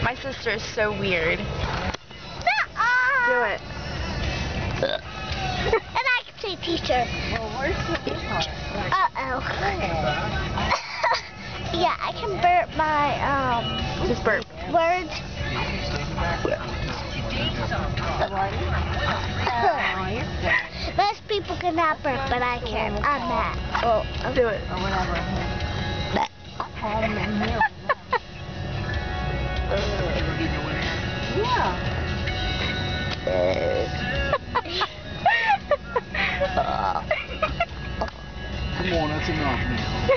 My sister is so weird. Do it. And I can say teacher. Well, where's the big part? Uh-oh. Yeah, I can burp my, Just burp. words. Most people cannot burp, but I can. I'm Matt. Oh, I'll do it. Or whatever. Home and here. Yeah. Come on, that's enough now.